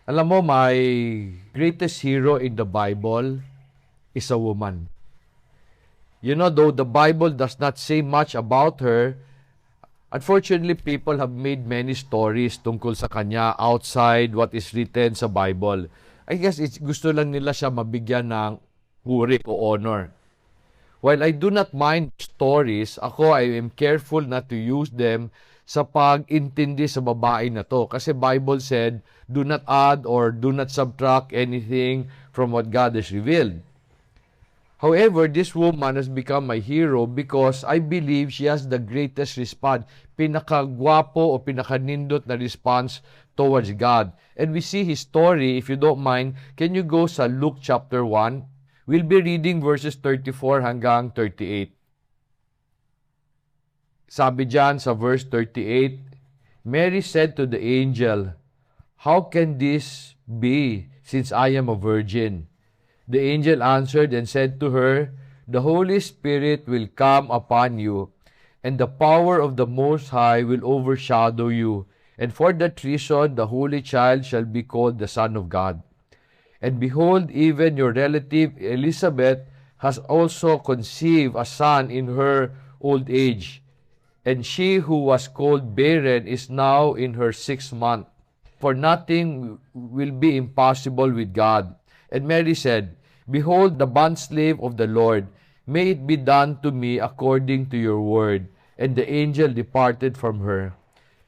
Alam mo, my greatest hero in the Bible is a woman. You know, though the Bible does not say much about her, unfortunately, people have made many stories tungkol sa kanya outside what is written sa Bible. I guess gusto lang nila siya mabigyan ng puri o honor. While I do not mind stories, ako I am careful not to use them sa pag-intindi sa babae na to. Kasi Bible said, do not add or do not subtract anything from what God has revealed. However, this woman has become my hero because I believe she has the greatest response. Pinakagwapo o pinakanindot na response towards God. And we see his story, if you don't mind, can you go sa Luke chapter 1? We'll be reading verses 34 hanggang 38. Sabi dyan sa verse 38, Mary said to the angel, "How can this be, since I am a virgin?" The angel answered and said to her, "The Holy Spirit will come upon you, and the power of the Most High will overshadow you. And for that reason, the Holy Child shall be called the Son of God. And behold, even your relative Elizabeth has also conceived a son in her old age. And she who was called barren is now in her 6th month. For nothing will be impossible with God." And Mary said, "Behold, the bondslave of the Lord, may it be done to me according to your word." And the angel departed from her.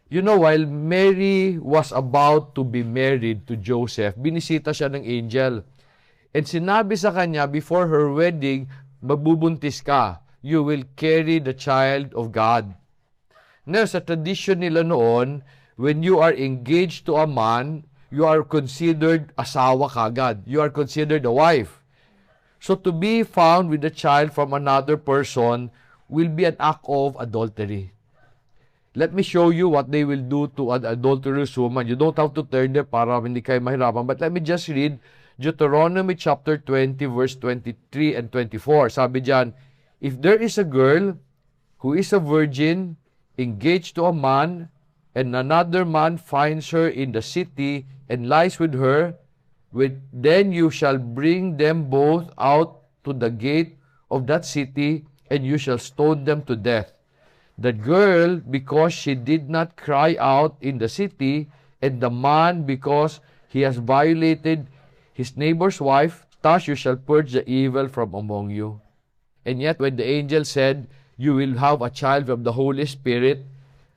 You know, while Mary was about to be married to Joseph, binisita siya ng angel. And sinabi sa kanya, before her wedding, magbubuntis ka. You will carry the child of God. Now, sa tradition nila noon, when you are engaged to a man, you are considered asawa kagad. You are considered a wife. So to be found with a child from another person will be an act of adultery. Let me show you what they will do to an adulterous woman. You don't have to turn there para hindi kayo mahirapan. But let me just read Deuteronomy chapter 20 verse 23 and 24. Sabi diyan, "If there is a girl who is a virgin engaged to a man, and another man finds her in the city and lies with her, then you shall bring them both out to the gate of that city, and you shall stone them to death. The girl, because she did not cry out in the city, and the man, because he has violated his neighbor's wife, thus you shall purge the evil from among you." And yet, when the angel said, "You will have a child from the Holy Spirit,"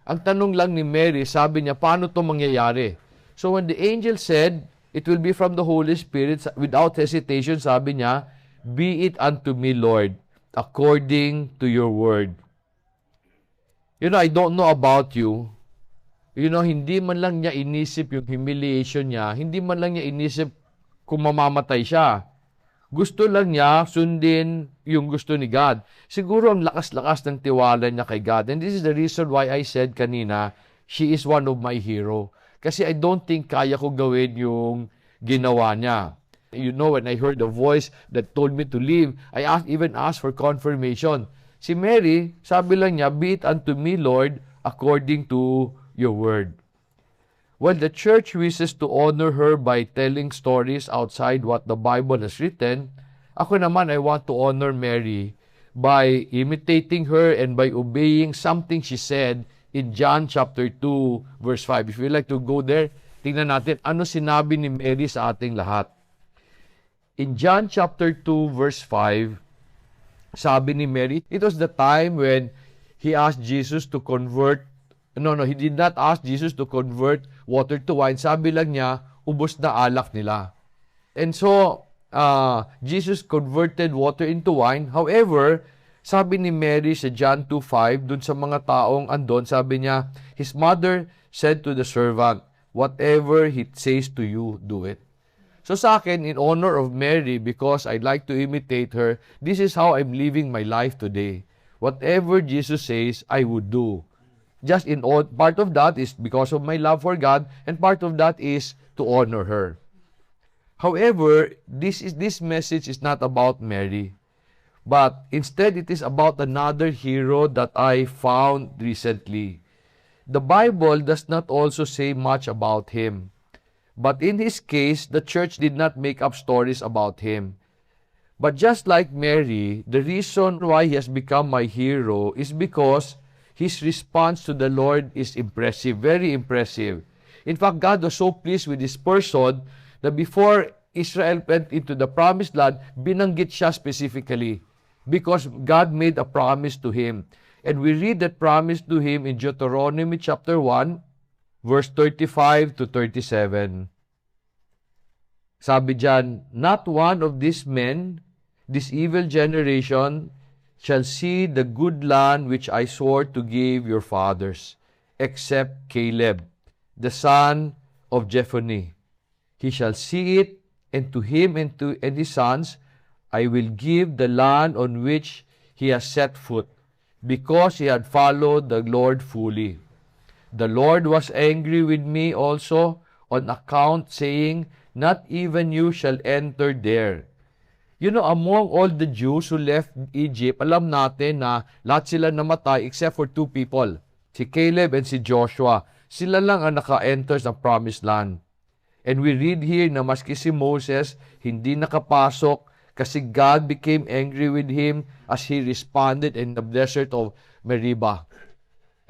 ang tanong lang ni Mary, sabi niya, paano to mangyayari? So when the angel said, it will be from the Holy Spirit, without hesitation, sabi niya, "Be it unto me, Lord, according to your word." You know, I don't know about you. You know, hindi man lang niya inisip yung humiliation niya, hindi man lang niya inisip kung mamamatay siya. Gusto lang niya sundin yung gusto ni God. Siguro ang lakas-lakas ng tiwala niya kay God. And this is the reason why I said kanina, she is one of my hero. Kasi I don't think kaya ko gawin yung ginawa niya. You know, when I heard the voice that told me to leave, I even asked for confirmation. Si Mary, sabi lang niya, "Be it unto me, Lord, according to your word." Well, the church wishes to honor her by telling stories outside what the Bible has written. Ako naman, I want to honor Mary by imitating her and by obeying something she said in John chapter 2, verse 5. If you like to go there, tingnan natin ano sinabi ni Mary sa ating lahat. In John chapter 2, verse 5, sabi ni Mary, it was the time when he asked Jesus to convert. No, he did not ask Jesus to convert water to wine. Sabi lang niya, ubos na alak nila. And so, Jesus converted water into wine. However, sabi ni Mary sa John 2:5, dun sa mga taong andon, sabi niya, his mother said to the servant, "Whatever he says to you, do it." So sa akin, in honor of Mary, because I like to imitate her, this is how I'm living my life today. Whatever Jesus says, I would do. Just in all, part of that is because of my love for God, and part of that is to honor her. However, this message is not about Mary, but instead it is about another hero that I found recently. The Bible does not also say much about him, But in his case, the church did not make up stories about him. But just like Mary, the reason why he has become my hero is because his response to the Lord is impressive, very impressive. In fact, God was so pleased with this person that before Israel went into the promised land, binanggit siya specifically because God made a promise to him. And we read that promise to him in Deuteronomy chapter 1, verse 35 to 37. Sabi diyan, not one of these men, this evil generation, shall see the good land which I swore to give your fathers, except Caleb, the son of Jephunneh. He shall see it, and to him and his sons I will give the land on which he has set foot, because he had followed the Lord fully. The Lord was angry with me also on account, saying, not even you shall enter there. You know, among all the Jews who left Egypt, alam natin na lahat sila namatay except for two people, si Caleb and si Joshua. Sila lang ang naka-enter sa promised land. And we read here na maski si Moses, hindi nakapasok kasi God became angry with him as he responded in the desert of Meribah.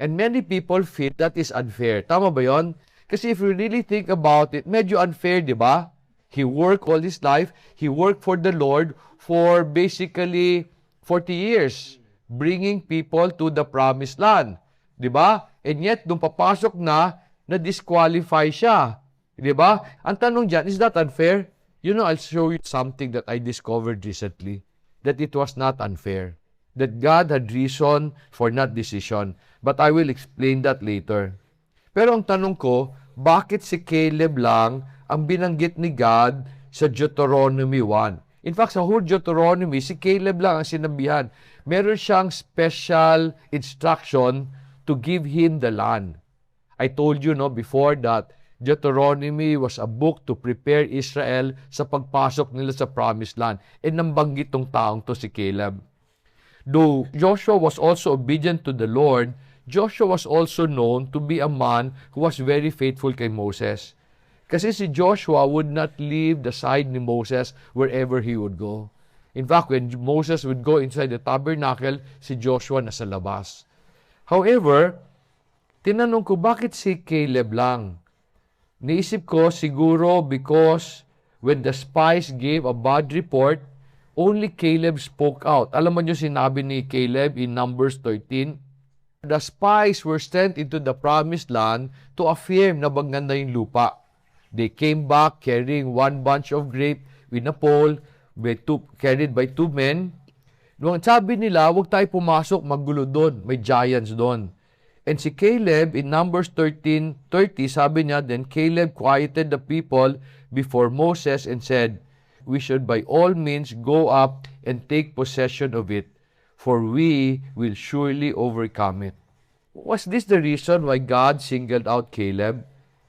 And many people feel that is unfair. Tama ba yon? Kasi if you really think about it, medyo unfair, di ba? He worked all his life. He worked for the Lord for basically 40 years, bringing people to the promised land. Di ba? And yet, nung papasok na-disqualify siya. Di ba? Ang tanong dyan, is that unfair? You know, I'll show you something that I discovered recently, that it was not unfair. That God had reason for not decision. But I will explain that later. Pero ang tanong ko, bakit si Caleb lang ang binanggit ni God sa Deuteronomy 1? In fact, sa whole Deuteronomy, si Caleb lang ang sinabihan. Meron siyang special instruction to give him the land. I told you before that Deuteronomy was a book to prepare Israel sa pagpasok nila sa promised land. E nambanggit tong taong to si Caleb. Though Joshua was also obedient to the Lord, Joshua was also known to be a man who was very faithful kay Moses. Kasi si Joshua would not leave the side ni Moses wherever he would go. In fact, when Moses would go inside the tabernacle, si Joshua nasa labas. However, tinanong ko, bakit si Caleb lang? Naisip ko, siguro because when the spies gave a bad report, only Caleb spoke out. Alam mo niyo sinabi ni Caleb in Numbers 13? The spies were sent into the promised land to affirm na maganda yung lupa. They came back carrying one bunch of grape with a pole carried by two men. Nung sabi nila, huwag tayo pumasok, maggulo doon. May giants doon. And si Caleb, in Numbers 13:30, sabi niya, then Caleb quieted the people before Moses and said, we should by all means go up and take possession of it, for we will surely overcome it. Was this the reason why God singled out Caleb?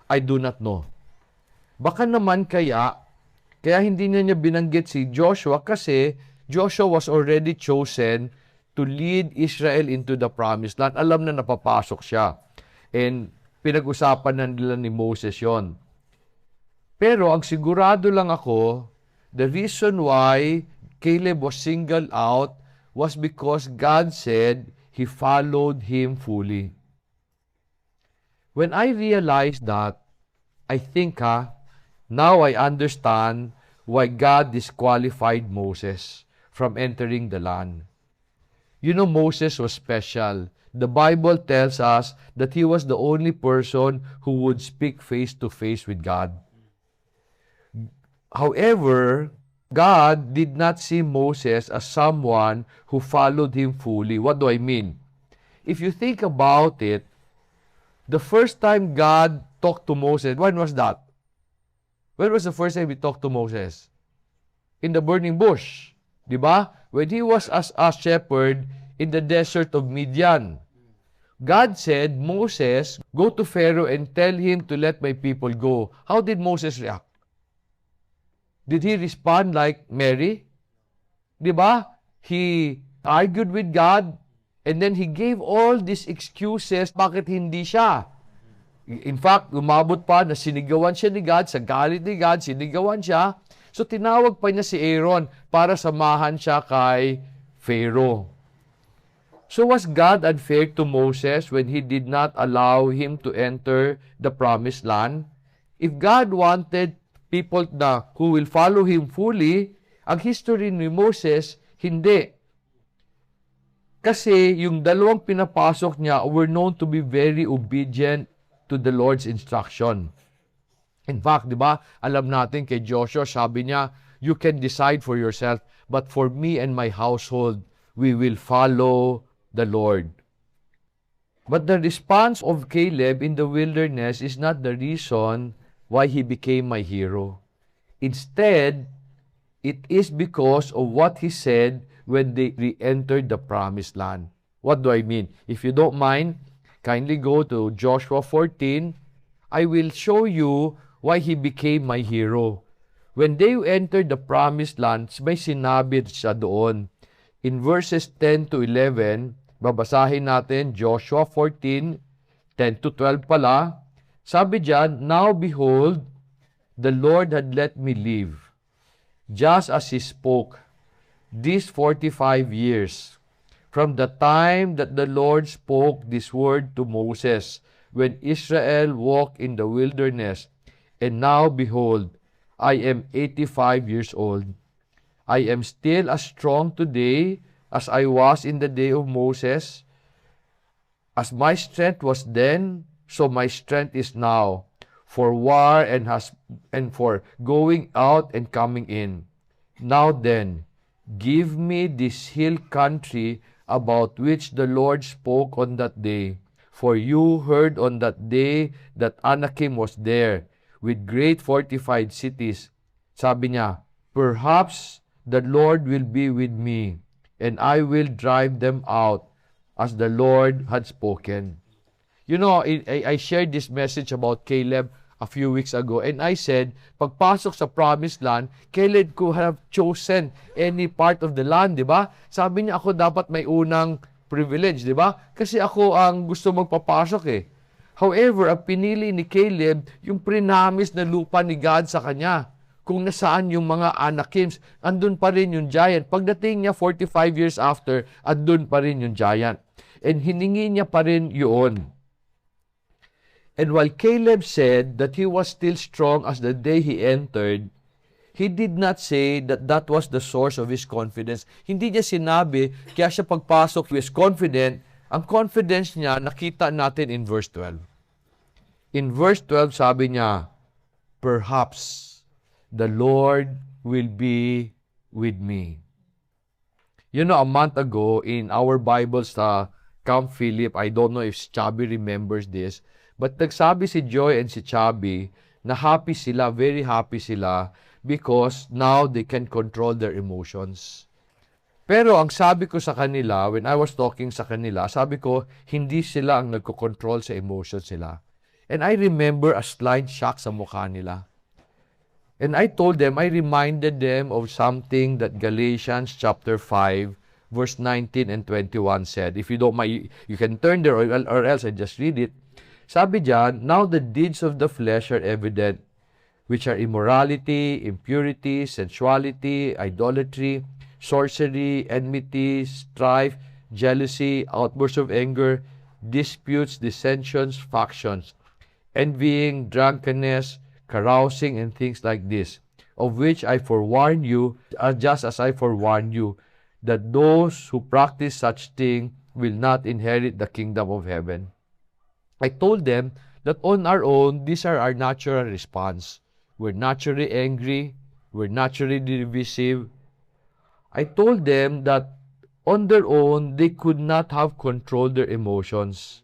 I do not know. Baka naman kaya hindi niya binanggit si Joshua kasi Joshua was already chosen to lead Israel into the promised land. Alam na napapasok siya. And pinag-usapan na nila ni Moses yon. Pero ang sigurado lang ako, the reason why Caleb was singled out was because God said he followed him fully. When I realized that, I think now I understand why God disqualified Moses from entering the land. You know, Moses was special. The Bible tells us that he was the only person who would speak face to face with God. However, God did not see Moses as someone who followed him fully. What do I mean? If you think about it, the first time God talked to Moses, when was that? When was the first time he talked to Moses? In the burning bush. Diba? When he was as a shepherd in the desert of Midian. God said, Moses, go to Pharaoh and tell him to let my people go. How did Moses react? Did he respond like Mary? Diba? He argued with God and then he gave all these excuses bakit hindi siya. In fact, umabot pa na sinigawan siya ni God, sa galit ni God, sinigawan siya. So tinawag pa niya si Aaron para samahan siya kay Pharaoh. So was God unfair to Moses when he did not allow him to enter the promised land? If God wanted people na who will follow him fully, ang history ni Moses, hindi. Kasi yung dalawang pinapasok niya were known to be very obedient to the Lord's instruction. In fact, di ba, alam natin kay Joshua, sabi niya, you can decide for yourself, but for me and my household, we will follow the Lord. But the response of Caleb in the wilderness is not the reason why he became my hero. Instead, it is because of what he said when they re-entered the promised land. What do I mean? If you don't mind, kindly go to Joshua 14. I will show you why he became my hero. When they entered the promised land, may sinabi siya doon. In verses 10 to 11, babasahin natin Joshua 14, 10 to 12 pala. Sabi diyan, now behold, the Lord had let me live, just as he spoke, these 45 years, from the time that the Lord spoke this word to Moses, when Israel walked in the wilderness. And now, behold, I am 85 years old. I am still as strong today as I was in the day of Moses. As my strength was then, so my strength is now, for war and for going out and coming in. Now then, give me this hill country about which the Lord spoke on that day. For you heard on that day that Anakim was there, with great fortified cities. Sabi niya, perhaps the Lord will be with me, and I will drive them out, as the Lord had spoken. You know, I shared this message about Caleb a few weeks ago, and I said, pagpasok sa promised land, Caleb could have chosen any part of the land, di ba? Sabi niya, ako dapat may unang privilege, di ba? Kasi ako ang gusto magpapasok eh. However, ang pinili ni Caleb, yung prinamis na lupa ni God sa kanya. Kung nasaan yung mga Anakims, andun pa rin yung giant. Pagdating niya 45 years after, andun pa rin yung giant. And hiningi niya pa rin yun. And while Caleb said that he was still strong as the day he entered, he did not say that that was the source of his confidence. Hindi niya sinabi, kaya siya pagpasok, he was confident. Ang confidence niya, nakita natin in verse 12. In verse 12, sabi niya, perhaps the Lord will be with me. You know, a month ago, in our Bible sa Camp Philip, I don't know if Chubby remembers this, but nagsabi si Joy and si Chubby na happy sila, very happy sila, because now they can control their emotions. Pero ang sabi ko sa kanila, when I was talking sa kanila, sabi ko, hindi sila ang nagko-control sa emotions nila. And I remember a slight shock sa mukha nila. And I told them, I reminded them of something that Galatians chapter 5, verse 19 and 21 said. If you don't mind, you can turn there or else I just read it. Sabi diyan, now the deeds of the flesh are evident, which are immorality, impurity, sensuality, idolatry, sorcery, enmity, strife, jealousy, outbursts of anger, disputes, dissensions, factions, envying, drunkenness, carousing, and things like this, of which I forewarn you, just as I forewarn you, that those who practice such things will not inherit the kingdom of heaven. I told them that on our own, these are our natural response. We're naturally angry. We're naturally divisive. I told them that on their own, they could not have controlled their emotions.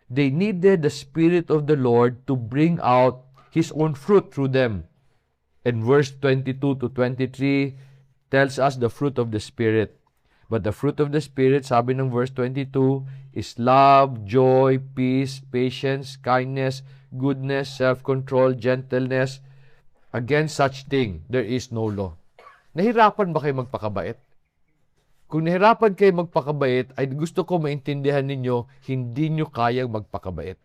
They needed the Spirit of the Lord to bring out His own fruit through them. And verse 22 to 23 tells us the fruit of the Spirit. But the fruit of the Spirit, sabi ng verse 22, is love, joy, peace, patience, kindness, goodness, self-control, gentleness. Against such thing, there is no law. Nahirapan ba kayo magpakabait? Kung nahirapan kayo magpakabait, ay gusto ko maintindihan ninyo, hindi nyo kayang magpakabait.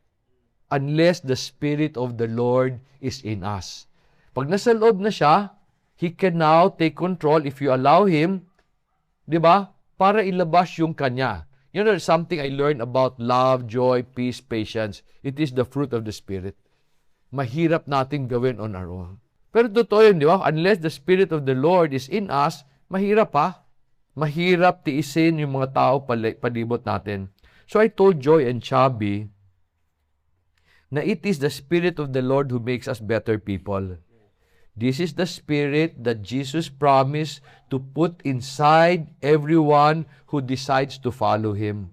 unless the Spirit of the Lord is in us. Pag nasa loob na siya, He can now take control if you allow Him, di ba? Para ilabas yung Kanya. You know, something I learned about love, joy, peace, patience. It is the fruit of the Spirit. Mahirap nating gawin on our own. Pero totoo yun, di ba? Unless the Spirit of the Lord is in us, mahirap pa. Mahirap tiisin yung mga tao palibot natin. So I told Joy and Chubby na it is the Spirit of the Lord who makes us better people. This is the Spirit that Jesus promised to put inside everyone who decides to follow Him.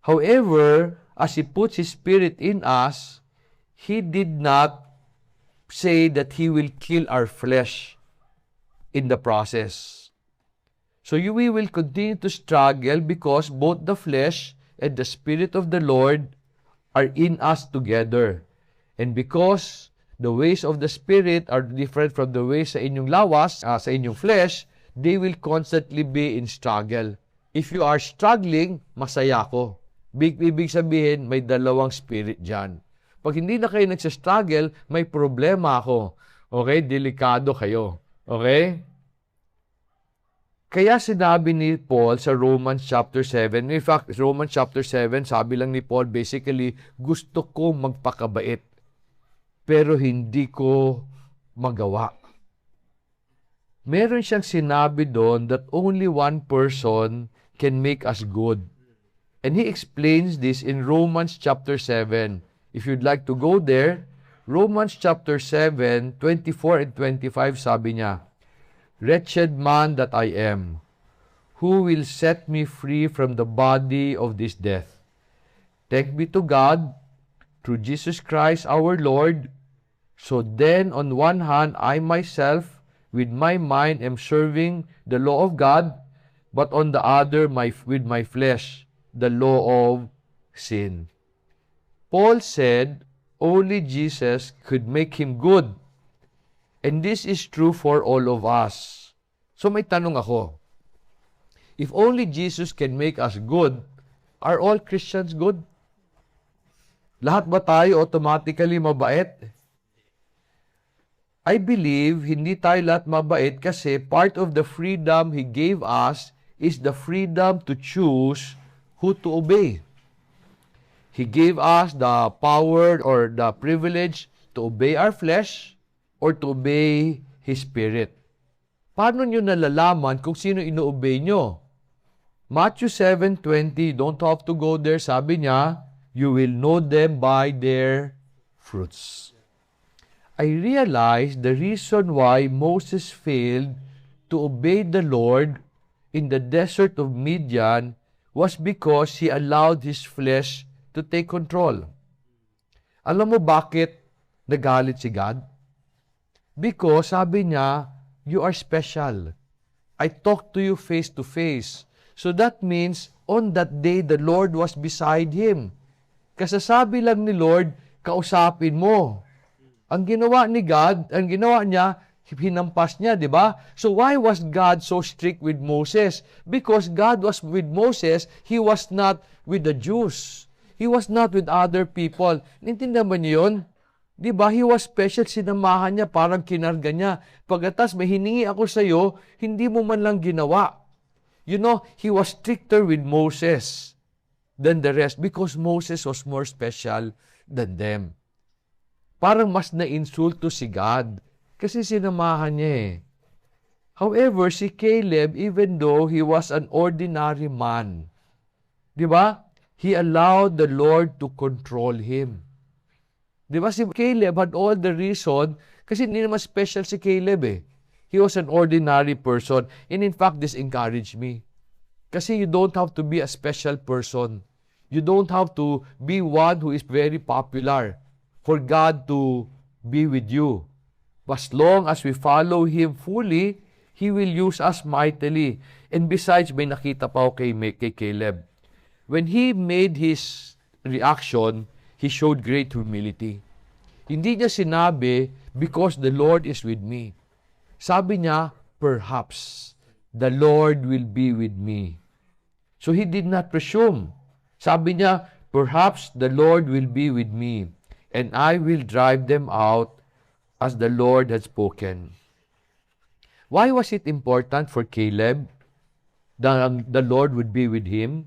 However, as He puts His Spirit in us, He did not say that He will kill our flesh in the process. So we will continue to struggle because both the flesh and the Spirit of the Lord are in us together. And because the ways of the Spirit are different from the ways sa inyong lawas, sa inyong flesh, they will constantly be in struggle. If you are struggling, masaya ko. Ibig sabihin, may dalawang spirit dyan. Pag hindi na kayo nagsastruggle, may problema ako. Okay? Delikado kayo. Okay? Kaya sinabi ni Paul sa Romans chapter 7, in fact, Romans chapter 7, sabi lang ni Paul, basically, gusto ko magpakabait, pero hindi ko magawa. Meron siyang sinabi doon that only one person can make us good. And he explains this in Romans chapter 7. If you'd like to go there, Romans chapter 7, 24 and 25, sabi niya, Wretched man that I am, who will set me free from the body of this death? Thanks be to God, through Jesus Christ our Lord. So then, on one hand, I myself, with my mind, am serving the law of God, but on the other, with my flesh, the law of sin. Paul said, only Jesus could make him good. And this is true for all of us. So may tanong ako, if only Jesus can make us good, are all Christians good? Lahat ba tayo automatically mabait? I believe hindi tayo lahat mabait kasi part of the freedom He gave us is the freedom to choose who to obey. He gave us the power or the privilege to obey our flesh or to obey His Spirit. Paano nyo nalalaman kung sino ino-obey nyo? Matthew 7:20, don't have to go there, sabi niya, you will know them by their fruits. I realized the reason why Moses failed to obey the Lord in the desert of Midian was because he allowed his flesh to take control. Alam mo bakit nagalit si God? Because, sabi niya, you are special. I talked to you face to face. So that means, on that day, the Lord was beside him. Kasasabi lang ni Lord, kausapin mo. Ang ginawa ni God, ang ginawa niya, hinampas niya, di ba? So why was God so strict with Moses? Because God was with Moses, He was not with the Jews. He was not with other people. Nintindihan ba niyo yun? Di ba? He was special, sinamahan niya, parang kinarga niya. Pagkatas, may hiningi ako sa iyo, hindi mo man lang ginawa. You know, He was stricter with Moses than the rest because Moses was more special than them. Parang mas na-insulto si God kasi sinamahan niya eh. However, si Caleb, even though he was an ordinary man, di ba? He allowed the Lord to control him. Di ba si Caleb had all the reason kasi hindi naman special si Caleb eh. He was an ordinary person. And in fact, this encouraged me. Kasi you don't have to be a special person. You don't have to be one who is very popular for God to be with you. As long as we follow Him fully, He will use us mightily. And besides, may nakita pa ako kay Caleb. When he made his reaction, he showed great humility. Hindi niya sinabi, because the Lord is with me. Sabi niya, perhaps the Lord will be with me. So he did not presume. Sabi niya, Perhaps the Lord will be with me, and I will drive them out as the Lord had spoken. Why was it important for Caleb that the Lord would be with him?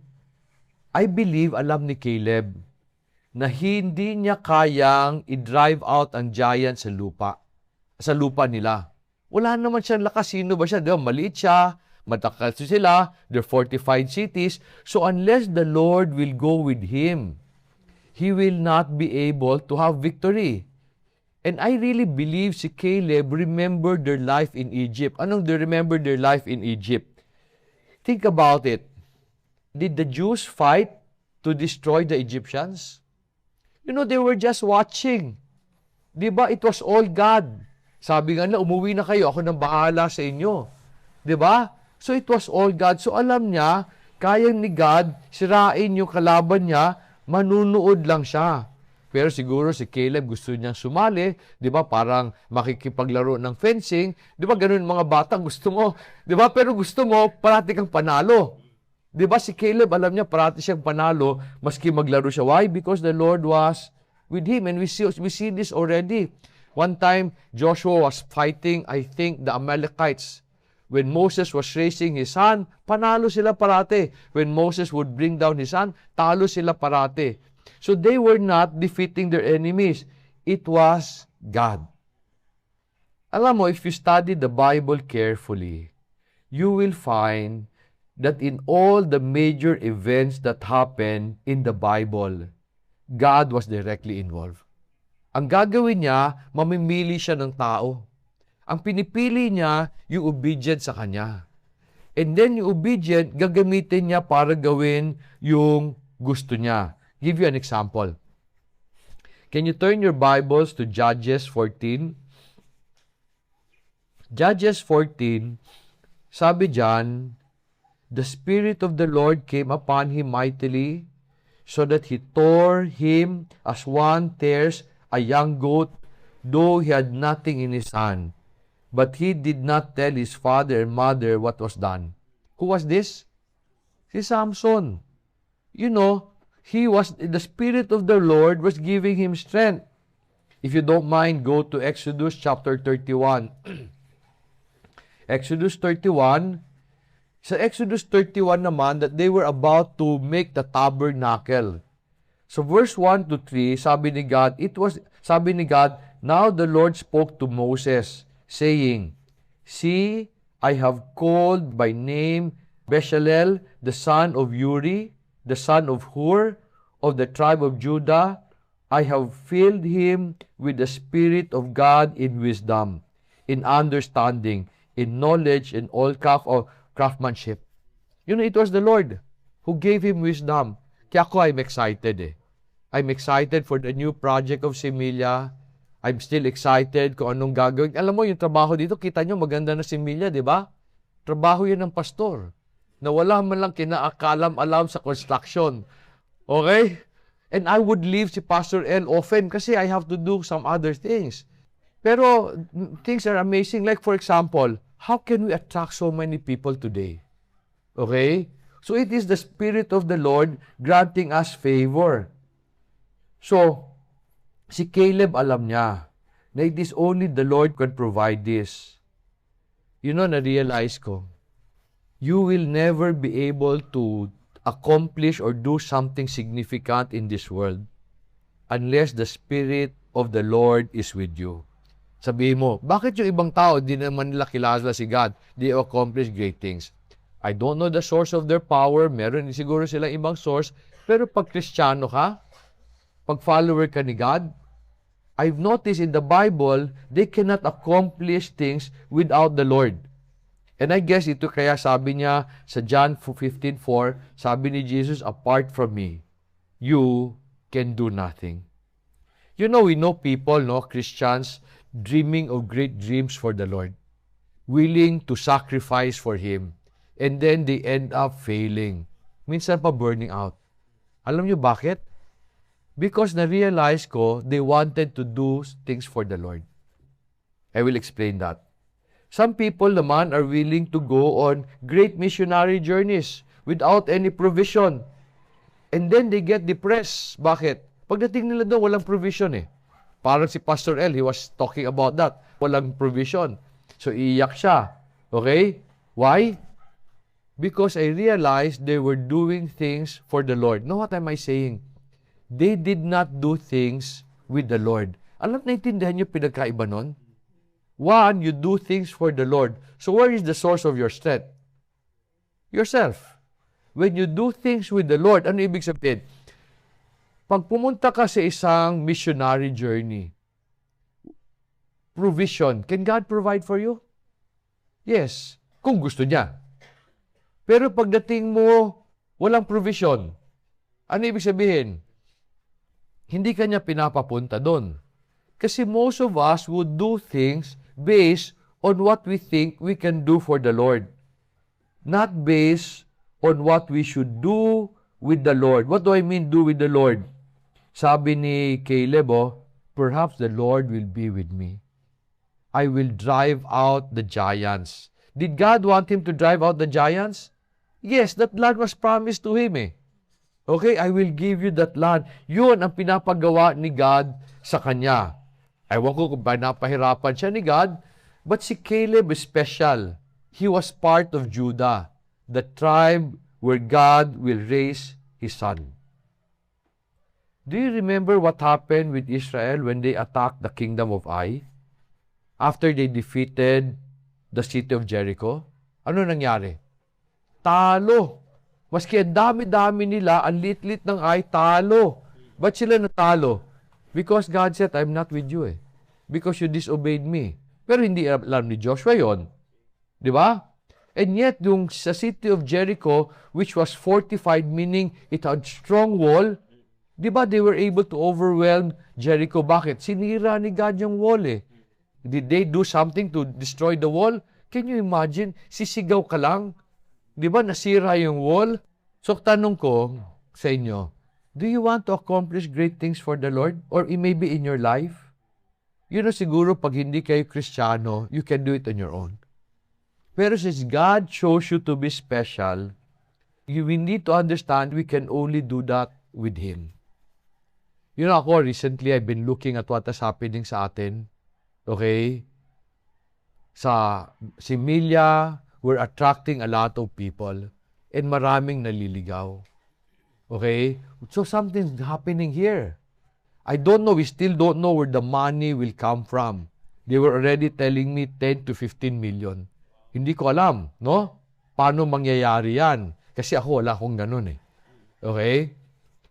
I believe alam ni Caleb na hindi niya kayang i-drive out ang giant sa lupa nila. Wala naman siyang lakas. Sino ba siya? Diba? Maliit siya, matakal sila, they're fortified cities. So unless the Lord will go with him, he will not be able to have victory. And I really believe si Caleb remembered their life in Egypt. Anong they remember their life in Egypt? Think about it. Did the Jews fight to destroy the Egyptians? You know, they were just watching. Diba? It was all God. Sabi nga na, umuwi na kayo, ako nang bahala sa inyo. Diba? So it was all God. So alam niya, kaya ni God, sirain yung kalaban niya, manunood lang siya. Pero siguro si Caleb gusto niyang sumali, di ba? Parang makikipaglaro ng fencing. Di ba ganun mga bata, gusto mo. Di ba? Pero gusto mo, parati kang panalo. Di ba si Caleb, alam niya, parati siyang panalo, maski maglaro siya. Why? Because the Lord was with him. And we see this already. One time, Joshua was fighting, I think, the Amalekites. When Moses was raising his son, panalo sila parate. When Moses would bring down his son, talo sila parate. So they were not defeating their enemies. It was God. Alam mo, if you study the Bible carefully, you will find that in all the major events that happened in the Bible, God was directly involved. Ang gagawin niya, mamimili siya ng tao. Ang pinipili niya, yung obedient sa kanya. And then yung obedient, gagamitin niya para gawin yung gusto niya. Give you an example. Can you turn your Bibles to Judges 14? Judges 14, sabi dyan, the Spirit of the Lord came upon him mightily, so that he tore him as one tears a young goat, though he had nothing in his hand. But he did not tell his father and mother what was done. Who was this? Si Samson. You know, the Spirit of the Lord was giving him strength. If you don't mind, go to Exodus chapter 31. Exodus 31. Sa Exodus 31 naman, that they were about to make the tabernacle. So verse 1 to 3, sabi ni God, now the Lord spoke to Moses, saying, See, I have called by name Bezalel, the son of Uri, the son of Hur, of the tribe of Judah. I have filled him with the Spirit of God in wisdom, in understanding, in knowledge, in all craftsmanship. You know, it was the Lord who gave him wisdom. Kaya ako, I'm excited I'm excited for the new project of Similia. I'm still excited kung anong gagawin. Alam mo, yung trabaho dito, kita nyo, maganda na Similia, di ba? Trabaho yan ng pastor. Na wala man lang kinaakalam-alam sa construction. Okay? And I would leave si Pastor L often kasi I have to do some other things. Pero things are amazing. Like for example, how can we attract so many people today? Okay? So it is the Spirit of the Lord granting us favor. So, si Caleb alam niya na it is only the Lord can provide this. You know, na-realize ko, you will never be able to accomplish or do something significant in this world unless the Spirit of the Lord is with you. Sabihin mo, bakit yung ibang tao, di naman nila kilala si God? They accomplish great things. I don't know the source of their power. Meron siguro silang ibang source. Pero pag Kristiyano ka, pag follower ka ni God, I've noticed in the Bible, they cannot accomplish things without the Lord. And I guess ito kaya sabi niya sa John 15:4, sabi ni Jesus, apart from me, you can do nothing. You know, we know people, Christians, dreaming of great dreams for the Lord, willing to sacrifice for Him, and then they end up failing. Minsan pa burning out. Alam niyo bakit? Because na-realize ko, they wanted to do things for the Lord. I will explain that. Some people naman are willing to go on great missionary journeys without any provision. And then they get depressed. Bakit? Pagdating nila doon, walang provision eh. Parang si Pastor L, he was talking about that. Walang provision. So, iiyak siya. Okay? Why? Because I realized they were doing things for the Lord. Now, what am I saying? They did not do things with the Lord. Alam, naintindihan niyo pinagkaiba nun? One, you do things for the Lord. So, where is the source of your strength? Yourself. When you do things with the Lord, ano ibig sabihin? Pag pumunta ka sa isang missionary journey, provision, can God provide for you? Yes, kung gusto niya. Pero pagdating mo, walang provision. Ano ibig sabihin? Hindi ka niya pinapapunta doon. Kasi most of us would do things based on what we think we can do for the Lord. Not based on what we should do with the Lord. What do I mean do with the Lord? Sabi ni Caleb, perhaps the Lord will be with me. I will drive out the giants. Did God want him to drive out the giants? Yes, that land was promised to him eh. Okay, I will give you that land. Yun ang pinapagawa ni God sa kanya. Ewan ko kung pinapahirapan siya ni God, but si Caleb is special. He was part of Judah, the tribe where God will raise his son. Do you remember what happened with Israel when they attacked the kingdom of Ai? After they defeated the city of Jericho? Ano nangyari? Talo. Maski ang dami-dami nila, ang lit-lit ng Ai, talo. Ba't sila natalo? Because God said, I'm not with you eh. Because you disobeyed me. Pero hindi alam ni Joshua yon, di ba? And yet, yung sa city of Jericho, which was fortified, meaning it had strong wall, di ba they were able to overwhelm Jericho? Bakit? Sinira ni God yung wall eh. Did they do something to destroy the wall? Can you imagine? Sisigaw ka lang. Di ba nasira yung wall? So, tanong ko sa inyo, do you want to accomplish great things for the Lord? Or it may be in your life? You know, siguro pag hindi kayo Kristiyano, you can do it on your own. Pero since God chose you to be special, we need to understand we can only do that with Him. You know, ako recently, I've been looking at what is happening sa atin. Okay? Sa Similia, we're attracting a lot of people and maraming naliligaw. Okay? So something's happening here. I don't know, we still don't know where the money will come from. They were already telling me 10 to 15 million. Hindi ko alam, no? Paano mangyayari yan? Kasi ako wala akong ganun eh. Okay?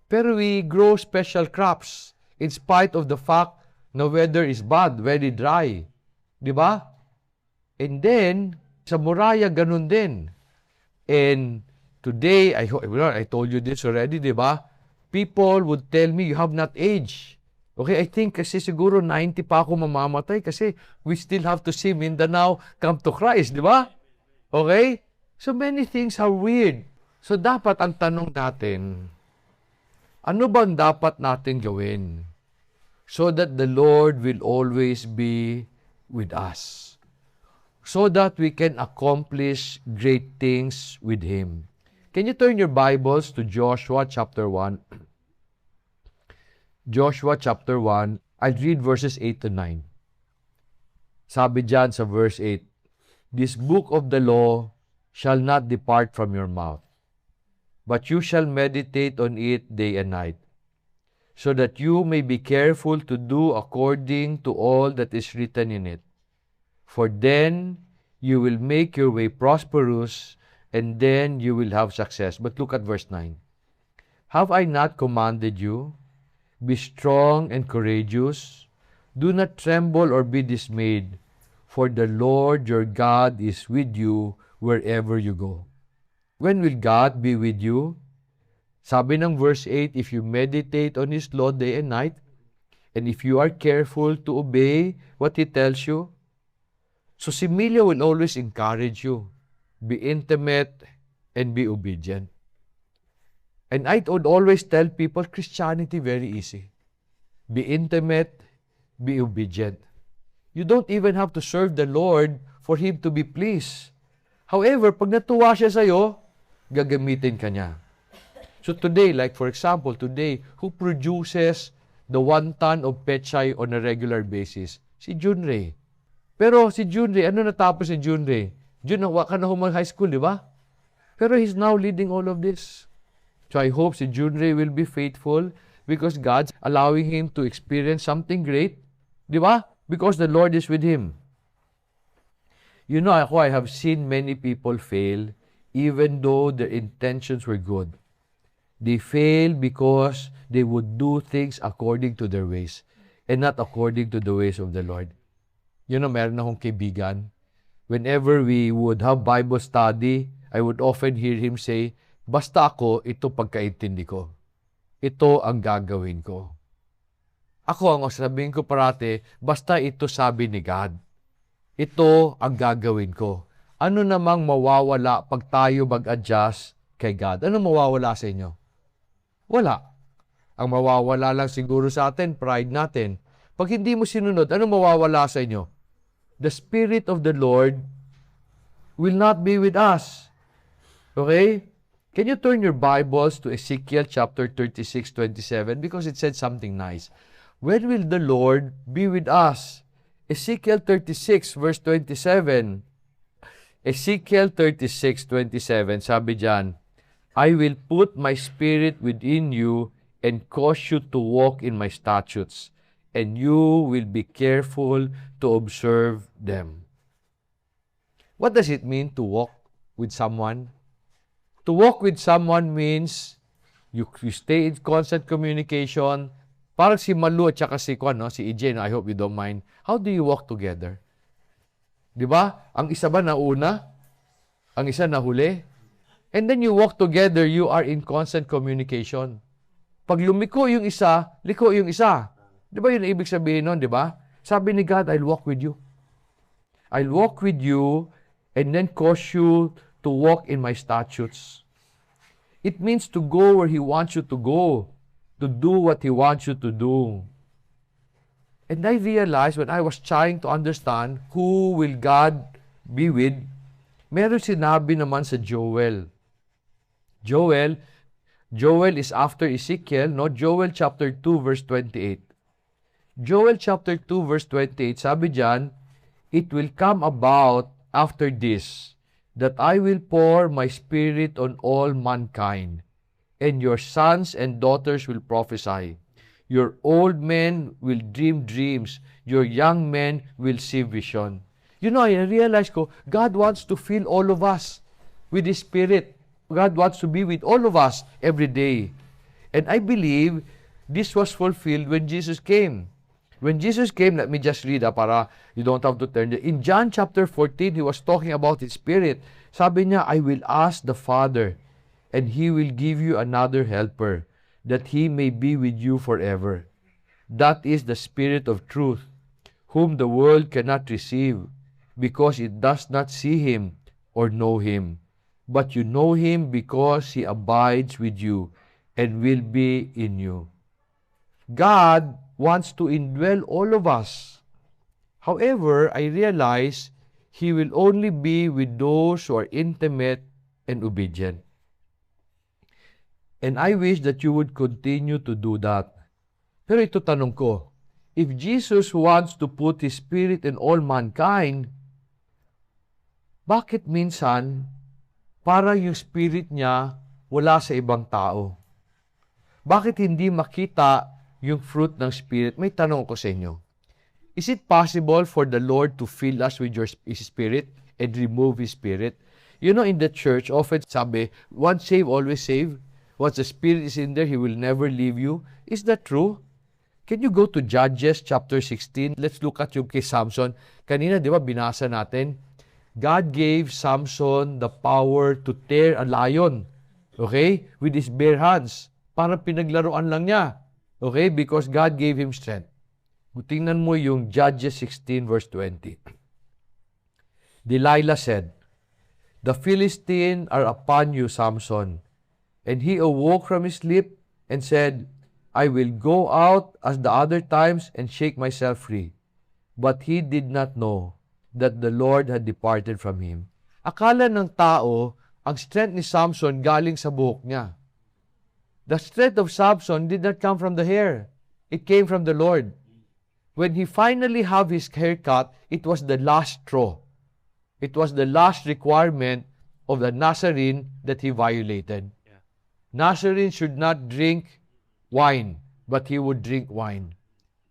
Pero we grow special crops in spite of the fact na weather is bad, very dry. Di ba? And then, sa Moriah, ganun din. And today, I told you this already, di ba? People would tell me, you have not aged. Okay, I think kasi siguro 90 pa ako mamamatay kasi we still have to see Mindanao come to Christ, di ba? Okay? So many things are weird. So dapat ang tanong natin, ano bang dapat natin gawin so that the Lord will always be with us? So that we can accomplish great things with Him. Can you turn your Bibles to Joshua chapter 1? Joshua chapter 1, I'll read verses 8 to 9. Sabi dyan sa verse 8, this book of the law shall not depart from your mouth, but you shall meditate on it day and night, so that you may be careful to do according to all that is written in it. For then you will make your way prosperous, and then you will have success. But look at verse 9. Have I not commanded you? Be strong and courageous. Do not tremble or be dismayed, for the Lord your God is with you wherever you go. When will God be with you? Sabi ng verse 8, if you meditate on His law day and night, and if you are careful to obey what He tells you. So Similia will always encourage you. Be intimate and be obedient. And I would always tell people, Christianity very easy. Be intimate, be obedient. You don't even have to serve the Lord for Him to be pleased. However, pag natuwa siya sa'yo, gagamitin ka niya. So today, like for example, today, who produces the 1 ton of pechay on a regular basis? Si Junrei. Pero si Junrei, ano natapos si Junrei? Nawa ka na high school, di ba? Pero he's now leading all of this. So I hope si Junrei will be faithful because God's allowing him to experience something great. Di ba? Because the Lord is with him. You know, I have seen many people fail even though their intentions were good. They fail because they would do things according to their ways and not according to the ways of the Lord. You know, meron akong kaibigan. Whenever we would have Bible study, I would often hear him say, basta ako, ito pagkaintindi ko. Ito ang gagawin ko. Ako ang sabihin ko parate, basta ito sabi ni God. Ito ang gagawin ko. Ano namang mawawala pag tayo mag-adjust kay God? Ano mawawala sa inyo? Wala. Ang mawawala lang siguro sa atin, pride natin. Pag hindi mo sinunod, ano mawawala sa inyo? The Spirit of the Lord will not be with us. Okay? Can you turn your Bibles to Ezekiel chapter 36:27? Because it said something nice. When will the Lord be with us? Ezekiel 36 verse 27. Ezekiel 36:27, sabi diyan, I will put my spirit within you and cause you to walk in my statutes, and you will be careful to observe them. What does it mean to walk with someone? To walk with someone means you stay in constant communication. Parang si Malu at saka si EJ, I hope you don't mind. How do you walk together? Di ba? Ang isa ba nauna? Ang isa nahuli? And then you walk together, you are in constant communication. Pag lumiko yung isa, liko yung isa. Di ba yun ang ibig sabihin nun, di ba? Sabi ni God, I'll walk with you. I'll walk with you and then cause you to walk in my statutes. It means to go where He wants you to go, to do what He wants you to do. And I realized when I was trying to understand who will God be with, meron sinabi naman sa Joel. Joel is after Ezekiel, no? Joel chapter 2 verse 28. Joel chapter 2 verse 28, sabi diyan, it will come about after this, that I will pour my spirit on all mankind, and your sons and daughters will prophesy. Your old men will dream dreams. Your young men will see vision. You know, I realized God wants to fill all of us with His Spirit. God wants to be with all of us every day. And I believe this was fulfilled when Jesus came. When Jesus came, let me just read para you don't have to turn there. In John chapter 14, He was talking about His Spirit. Sabi niya, I will ask the Father, and He will give you another helper, that He may be with you forever. That is the Spirit of truth, whom the world cannot receive, because it does not see Him or know Him. But you know Him because He abides with you and will be in you. God wants to indwell all of us. However, I realize He will only be with those who are intimate and obedient. And I wish that you would continue to do that. Pero ito tanong ko, if Jesus wants to put His Spirit in all mankind, bakit minsan para yung Spirit niya wala sa ibang tao? Bakit hindi makita yung fruit ng Spirit? May tanong ko sa inyo. Is it possible for the Lord to fill us with His Spirit and remove His Spirit? You know, in the church, often sabi, once saved, always saved. Once the Spirit is in there, He will never leave you. Is that true? Can you go to Judges chapter 16? Let's look at yung kay Samson. Kanina, di ba, binasa natin? God gave Samson the power to tear a lion, okay, with his bare hands. Parang pinaglaruan lang niya, okay, because God gave him strength. Tingnan mo yung Judges 16 verse 20. Delilah said, the Philistines are upon you, Samson. And he awoke from his sleep and said, I will go out as the other times and shake myself free. But he did not know that the Lord had departed from him. Akala ng tao, ang strength ni Samson galing sa buhok niya. The strength of Samson did not come from the hair. It came from the Lord. When he finally had his hair cut, it was the last straw. It was the last requirement of the Nazarene that he violated. Yeah. Nazarene should not drink wine, but he would drink wine.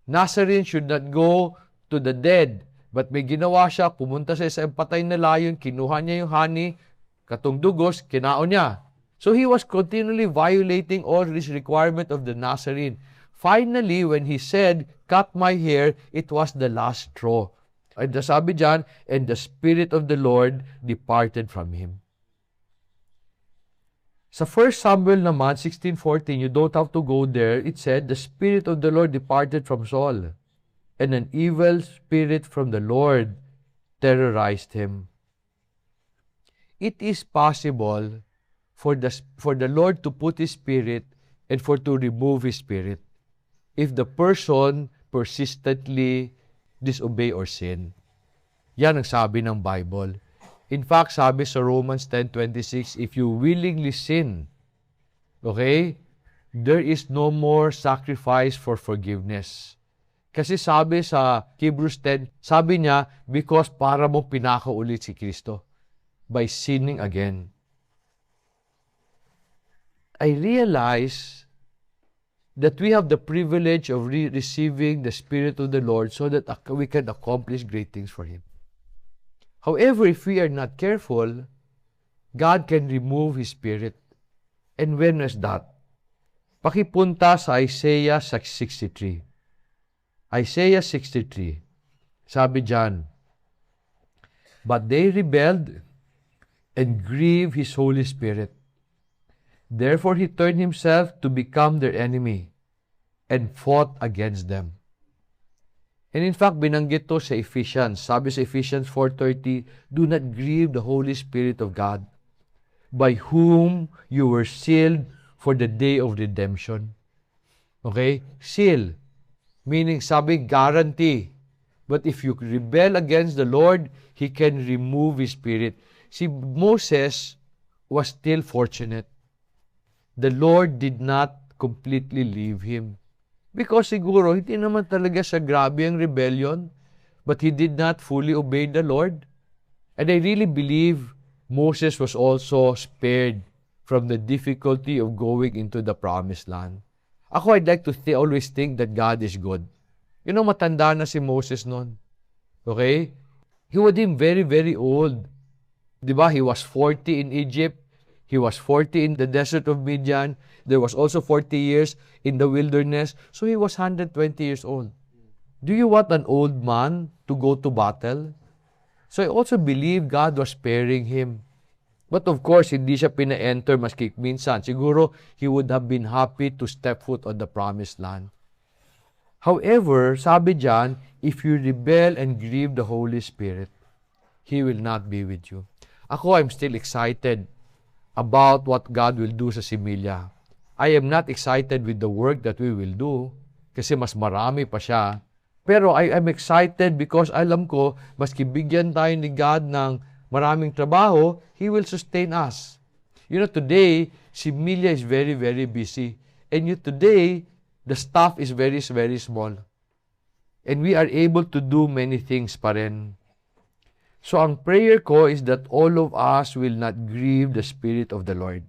Nazarene should not go to the dead, but may ginawa siya, pumunta sa isang patay na layon, kinuha niya yung honey, katong dugos, kinaon niya. So he was continually violating all this requirement of the Nazarene. Finally, when he said, cut my hair, it was the last straw. And sabi dyan, and the Spirit of the Lord departed from him. Sa 1 Samuel naman, 16:14, you don't have to go there. It said, the Spirit of the Lord departed from Saul, and an evil spirit from the Lord terrorized him. It is possible for the Lord to put His Spirit and for to remove His Spirit if the person persistently disobey or sin. Yan ang sabi ng Bible. In fact, sabi sa Romans 10:26, if you willingly sin, okay, there is no more sacrifice for forgiveness. Kasi sabi sa Hebrews 10, sabi niya, because para mo pinako ulit si Kristo by sinning again. I realize that we have the privilege of receiving the Spirit of the Lord so that we can accomplish great things for Him. However, if we are not careful, God can remove His Spirit. And when is that? Pakipunta sa Isaiah 63. Isaiah 63. Sabi dyan, but they rebelled and grieved His Holy Spirit. Therefore, He turned Himself to become their enemy and fought against them. And in fact, binanggit to sa Ephesians. Sabi sa Ephesians 4:30, do not grieve the Holy Spirit of God, by whom you were sealed for the day of redemption. Okay? Seal. Meaning, sabi, guarantee. But if you rebel against the Lord, He can remove His Spirit. Si Moses was still fortunate. The Lord did not completely leave him. Because siguro, hindi naman talaga siya grabe ang rebellion, but he did not fully obey the Lord. And I really believe Moses was also spared from the difficulty of going into the promised land. Ako, I'd like to always think that God is good. You know, matanda na si Moses noon. Okay? He was very, very old. Diba? He was 40 in Egypt. He was 40 in the desert of Midian. There was also 40 years in the wilderness. So he was 120 years old. Do you want an old man to go to battle? So I also believe God was sparing him. But of course, hindi siya pina-enter maski minsan. Siguro, he would have been happy to step foot on the promised land. However, sabi dyan, if you rebel and grieve the Holy Spirit, He will not be with you. Ako, I'm still excited about what God will do sa Similia. I am not excited with the work that we will do kasi mas marami pa siya. Pero I am excited because alam ko, maski bigyan tayo ni God ng maraming trabaho, He will sustain us. You know, today, Similia is very, very busy. And today, the staff is very, very small. And we are able to do many things pa rin. So, ang prayer ko is that all of us will not grieve the Spirit of the Lord,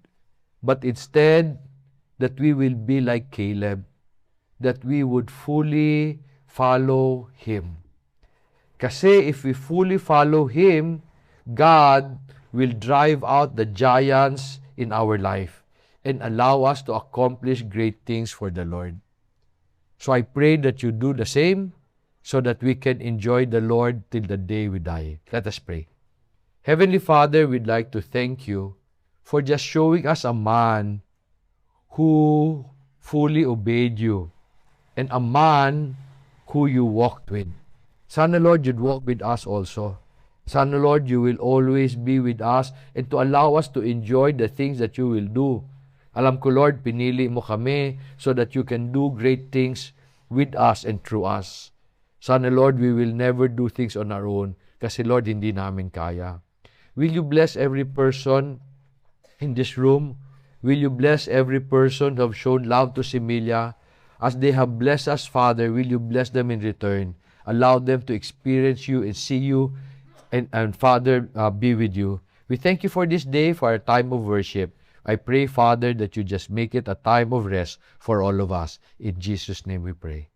but instead, that we will be like Caleb, that we would fully follow Him. Kasi if we fully follow Him, God will drive out the giants in our life and allow us to accomplish great things for the Lord. So I pray that you do the same, so that we can enjoy the Lord till the day we die. Let us pray. Heavenly Father, we'd like to thank you for just showing us a man who fully obeyed you and a man who you walked with. Sana, Lord, you'd walk with us also. Sana, Lord, you will always be with us and to allow us to enjoy the things that you will do. Alam ko, Lord, pinili mo kami so that you can do great things with us and through us. Sana, Lord, we will never do things on our own kasi, Lord, hindi namin kaya. Will you bless every person in this room? Will you bless every person who have shown love to Similia? As they have blessed us, Father, will you bless them in return? Allow them to experience you and see you, and Father, be with you. We thank you for this day, for our time of worship. I pray, Father, that you just make it a time of rest for all of us. In Jesus' name we pray.